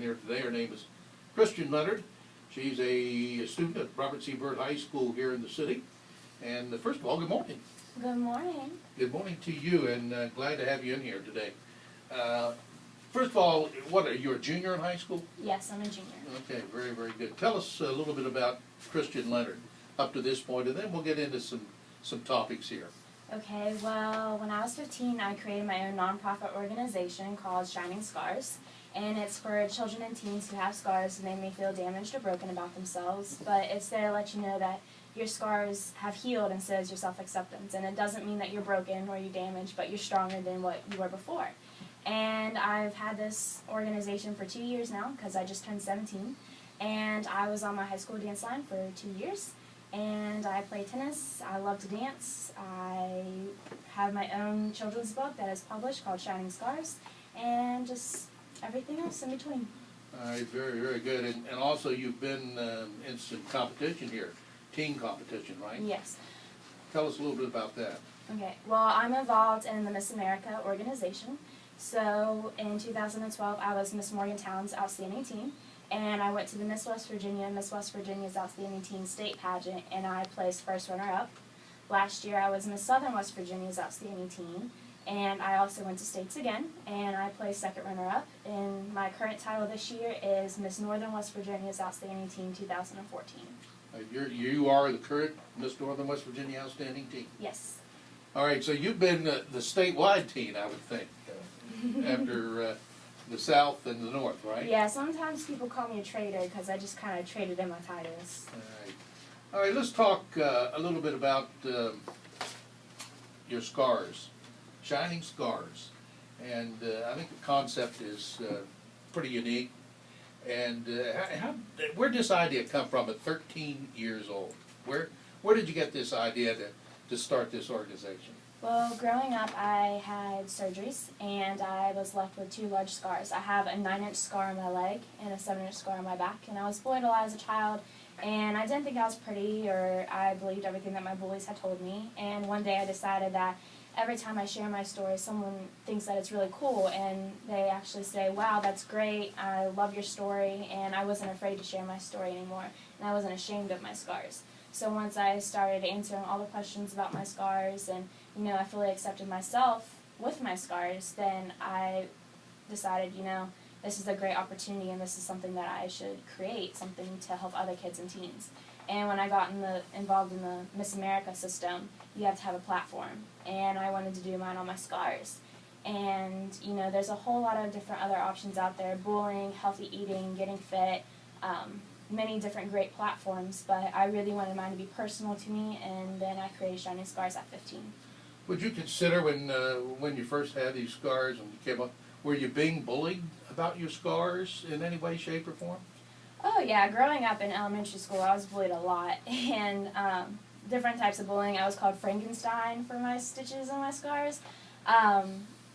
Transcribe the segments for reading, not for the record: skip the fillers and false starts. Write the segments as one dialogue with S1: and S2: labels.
S1: here today. Her name is Krystian Leonard. She's a student at Robert C. Byrd High School here in the city. And first of all, good morning.
S2: Good morning.
S1: Good morning to you, and glad to have you in here today. First of all, what are you, a junior in high school?
S2: Yes, I'm a junior.
S1: Okay, very, very good. Tell us a little bit about Krystian Leonard up to this point, and then we'll get into some topics here.
S2: Okay, well, when I was 15, I created my own nonprofit organization called Shining Scars, and it's for children and teens who have scars and they may feel damaged or broken about themselves, but it's there to let you know that your scars have healed instead of your self-acceptance, and it doesn't mean that you're broken or you're damaged, but you're stronger than what you were before. And I've had this organization for 2 years now because I just turned 17, and I was on my high school dance line for 2 years. And I play tennis, I love to dance, I have my own children's book that is published called Shining Scars, and just everything else in between.
S1: All right, very, very good. And also you've been in some competition here, team competition, right?
S2: Yes.
S1: Tell us a little bit about that.
S2: Okay, well, I'm involved in the Miss America organization. So in 2012, I was Miss Morgantown's Outstanding Teen. And I went to the Miss West Virginia's Outstanding Teen State Pageant, and I placed first runner-up. Last year, I was Miss Southern West Virginia's Outstanding Teen, and I also went to states again, and I placed second runner-up. And my current title this year is Miss Northern West Virginia's Outstanding Teen 2014.
S1: You are the current Miss Northern West Virginia Outstanding Teen?
S2: Yes.
S1: All right, so you've been the statewide teen, I would think, after the South and the North, right?
S2: Yeah, sometimes people call me a traitor because I just kind of traded in my titles.
S1: All right, let's talk a little bit about your scars, Shining Scars. And I think the concept is pretty unique. And where did this idea come from at 13 years old? Where did you get this idea to start this organization?
S2: Well, growing up, I had surgeries, and I was left with 2 large scars. I have a 9-inch scar on my leg and a 7-inch scar on my back, and I was bullied a lot as a child, and I didn't think I was pretty, or I believed everything that my bullies had told me. And one day I decided that every time I share my story, someone thinks that it's really cool, and they actually say, wow, that's great, I love your story, and I wasn't afraid to share my story anymore, and I wasn't ashamed of my scars. So once I started answering all the questions about my scars, and I fully accepted myself with my scars, then I decided, this is a great opportunity, and this is something that I should create, something to help other kids and teens. And when I got involved in the Miss America system, you have to have a platform, and I wanted to do mine on my scars. And there's a whole lot of different other options out there: bullying, healthy eating, getting fit. Many different great platforms, but I really wanted mine to be personal to me, and then I created Shining Scars at 15.
S1: Would you consider when you first had these scars and you came up, were you being bullied about your scars in any way, shape, or form?
S2: Oh yeah, growing up in elementary school, I was bullied a lot, and different types of bullying. I was called Frankenstein for my stitches and my scars.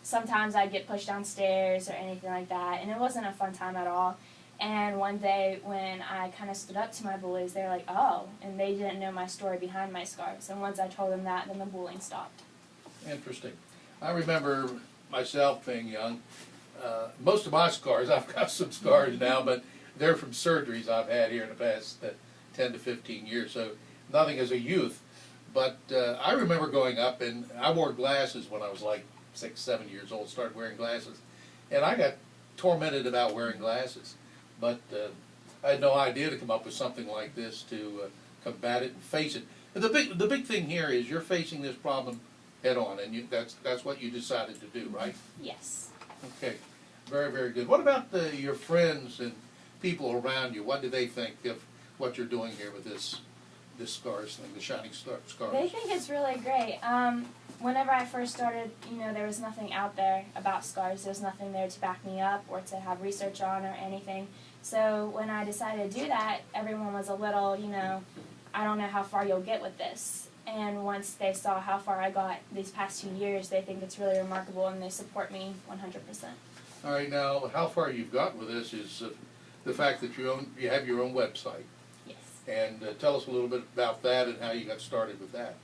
S2: Sometimes I'd get pushed downstairs or anything like that, and it wasn't a fun time at all. And one day when I kind of stood up to my bullies, they were like, oh, and they didn't know my story behind my scars. And once I told them that, then the bullying stopped.
S1: Interesting. I remember myself being young. Most of my scars, I've got some scars now, but they're from surgeries I've had here in the past 10 to 15 years, so nothing as a youth. But I remember growing up, and I wore glasses when I was like 6, 7 years old, started wearing glasses. And I got tormented about wearing glasses. But I had no idea to come up with something like this to combat it and face it. And the big thing here is you're facing this problem head on, and that's what you decided to do, right?
S2: Yes.
S1: Okay, very, very good. What about your friends and people around you? What do they think of what you're doing here with this scars thing, the Shining Scars?
S2: They think it's really great. Whenever I first started, there was nothing out there about scars. There was nothing there to back me up or to have research on or anything. So when I decided to do that, everyone was a little, I don't know how far you'll get with this. And once they saw how far I got these past 2 years, they think it's really remarkable, and they support me 100%.
S1: All right, now how far you've got with this is the fact that you have your own website.
S2: Yes.
S1: And tell us a little bit about that and how you got started with that.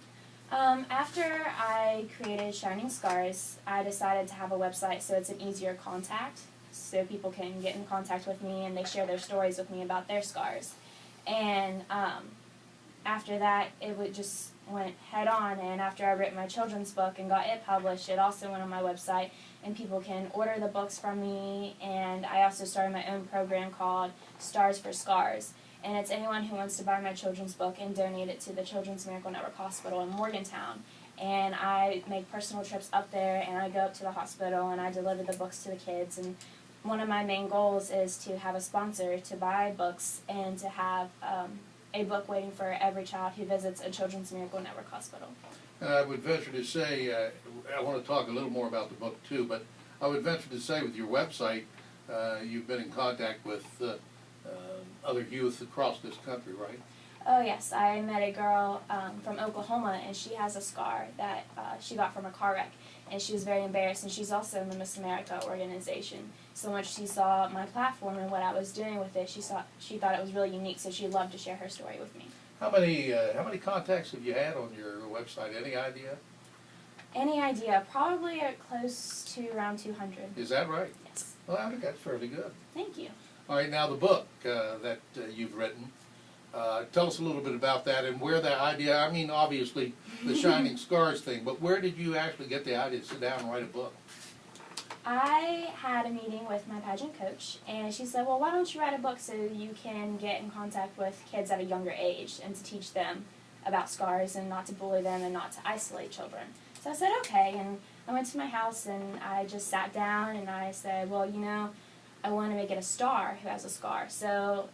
S2: After I created Shining Scars, I decided to have a website so it's an easier contact. so people can get in contact with me and they share their stories with me about their scars. And after that, just went head on, and after I wrote my children's book and got it published, it also went on my website, and people can order the books from me. And I also started my own program called Stars for Scars, and it's anyone who wants to buy my children's book and donate it to the Children's Miracle Network Hospital in Morgantown. And I make personal trips up there, and I go up to the hospital and I deliver the books to the kids. And one of my main goals is to have a sponsor to buy books and to have a book waiting for every child who visits a Children's Miracle Network hospital.
S1: And I would venture to say, I want to talk a little more about the book too, but I would venture to say with your website, you've been in contact with other youth across this country, right?
S2: Oh yes, I met a girl from Oklahoma, and she has a scar that she got from a car wreck, and she was very embarrassed, and she's also in the Miss America organization. So once she saw my platform and what I was doing with it, she thought it was really unique, so she'd love to share her story with me.
S1: How many contacts have you had on your website? Any idea?
S2: Any idea? Probably close to around 200.
S1: Is that right?
S2: Yes.
S1: Well, I think that's fairly good.
S2: Thank you.
S1: All right, now the book that you've written. Tell us a little bit about that and where that idea, I mean, obviously, the Shining Scars thing, but where did you actually get the idea to sit down and write a book?
S2: I had a meeting with my pageant coach, and she said, well, why don't you write a book so you can get in contact with kids at a younger age and to teach them about scars and not to bully them and not to isolate children. So I said, okay, and I went to my house and I just sat down and I said, well, you know, I want to make it a star who has a scar. So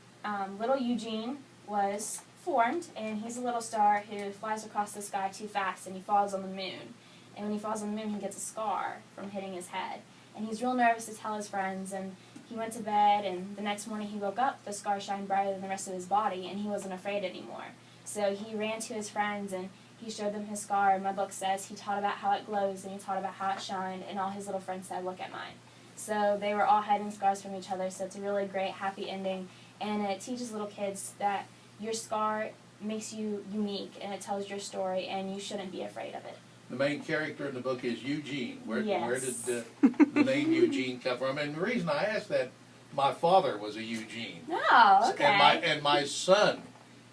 S2: little Eugene was formed, and he's a little star who flies across the sky too fast and he falls on the moon. And when he falls on the moon, he gets a scar from hitting his head. And he's real nervous to tell his friends, and he went to bed, and the next morning he woke up, the scar shined brighter than the rest of his body, and he wasn't afraid anymore. So he ran to his friends, and he showed them his scar, and my book says he taught about how it glows, and he taught about how it shined, and all his little friends said, look at mine. So they were all hiding scars from each other, so it's a really great, happy ending, and it teaches little kids that your scar makes you unique, and it tells your story, and you shouldn't be afraid of it.
S1: The main character in the book is Eugene. Where
S2: Yes.
S1: did the name Eugene come from? And the reason I asked that, my father was a Eugene.
S2: Oh, okay.
S1: And my son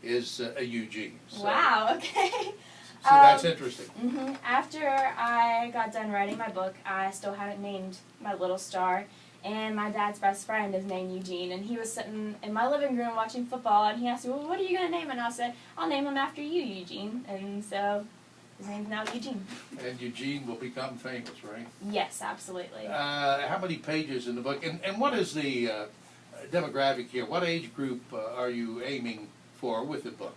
S1: is a Eugene. So,
S2: Wow, okay.
S1: So that's interesting.
S2: After I got done writing my book, I still hadn't named my little star, and my dad's best friend is named Eugene, and he was sitting in my living room watching football, and he asked me, well, what are you going to name him? And I said, I'll name him after you, Eugene. And so his name's now Eugene.
S1: And Eugene will become famous, right?
S2: Yes, absolutely.
S1: How many pages in the book? And what is the demographic here? What age group are you aiming for with the book?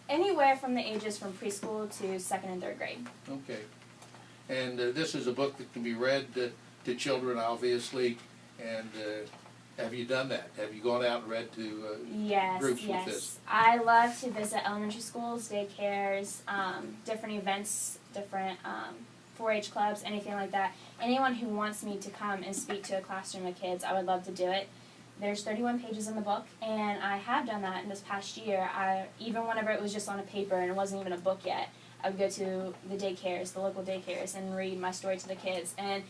S2: Anywhere from the ages from preschool to 2nd and 3rd grade.
S1: Okay. And this is a book that can be read to children, obviously. And have you done that? Have you gone out and read to groups with this?
S2: I love to visit elementary schools, daycares, different events, different 4-H clubs, anything like that. Anyone who wants me to come and speak to a classroom of kids, I would love to do it. There's 31 pages in the book, and I have done that in this past year. Even whenever it was just on a paper and it wasn't even a book yet, I would go to the daycares, the local daycares, and read my story to the kids. And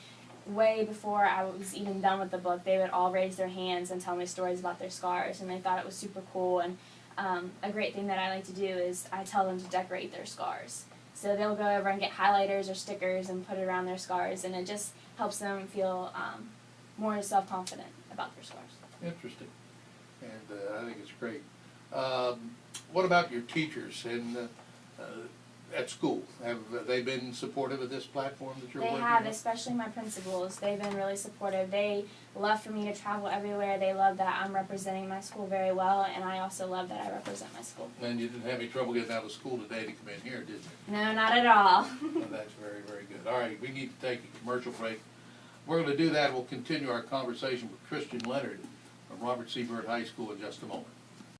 S2: way before I was even done with the book, they would all raise their hands and tell me stories about their scars, and they thought it was super cool. And a great thing that I like to do is I tell them to decorate their scars. So they'll go over and get highlighters or stickers and put it around their scars, and it just helps them feel more self-confident about their scars.
S1: Interesting. And I think it's great. What about your teachers at school? Have they been supportive of this platform that you're working on?
S2: They have, especially my principals. They've been really supportive. They love for me to travel everywhere. They love that I'm representing my school very well, and I also love that I represent my school.
S1: And you didn't have any trouble getting out of school today to come in here, did you?
S2: No, not at all.
S1: Well, that's very, very good. All right, we need to take a commercial break. We're going to do that. We'll continue our conversation with Krystian Leonard from Robert C. Byrd High School in just a moment.